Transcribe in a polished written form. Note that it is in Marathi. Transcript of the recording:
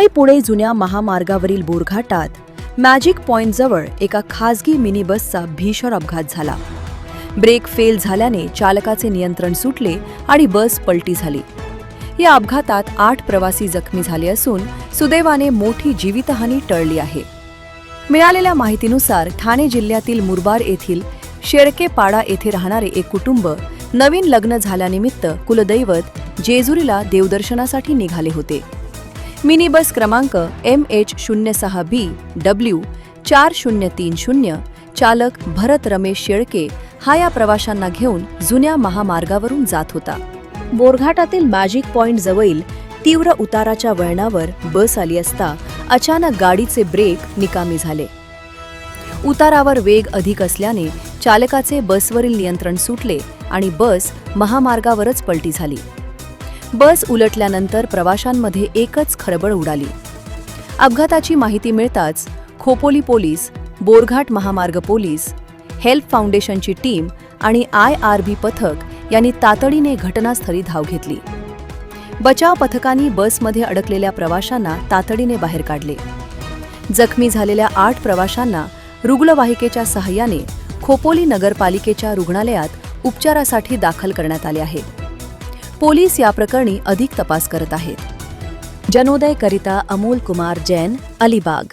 मुंबई पुणे जुन्या महामार्गावरील बोरघाटात मॅजिक पॉइंटजवळ एका खासगी मिनी बसचा भीषण अपघात झाला. ब्रेक फेल झाल्याने चालकाचे नियंत्रण सुटले आणि बस पलटी झाली. या अपघातात 8 प्रवासी जखमी झाले असून सुदैवाने मोठी जीवितहानी टळली आहे. मिळालेल्या माहितीनुसार ठाणे जिल्ह्यातील मुरबाड येथील शेळकेपाडा येथे राहणारे एक कुटुंब नवीन लग्न झाल्यानिमित्त कुलदैवत जेजुरीला देवदर्शनासाठी निघाले होते. मिनी बस क्रमांक MH06BW4030 चालक भरत रमेश शेळके हा या प्रवाशांना घेऊन जुन्या महामार्गावरून जात होता. बोरघाटातील मॅजिक पॉइंट जवळील तीव्र उताराच्या वळणावर बस आली असता अचानक गाडीचे ब्रेक निकामी झाले. उतारावर वेग अधिक असल्याने चालकाचे बसवरील नियंत्रण सुटले आणि बस महामार्गावरच पलटी झाली. बस उलटल्यानंतर प्रवाशांमध्ये एकच खळबळ उडाली. अपघाताची माहिती मिळताच खोपोली पोलीस, बोरघाट महामार्ग पोलीस, हेल्प फाउंडेशनची टीम आणि IRB पथक यांनी तातडीने घटनास्थळी धाव घेतली. बचाव पथकांनी बसमध्ये अडकलेल्या प्रवाशांना तातडीने बाहेर काढले. जखमी झालेल्या 8 प्रवाशांना रुग्णवाहिकेच्या सहाय्याने खोपोली नगरपालिकेच्या रुग्णालयात उपचारासाठी दाखल करण्यात आले आहे. पोलीस या प्रकरणी अधिक तपास करत आहेत. जनोदयकरिता अमोल कुमार जैन, अलिबाग.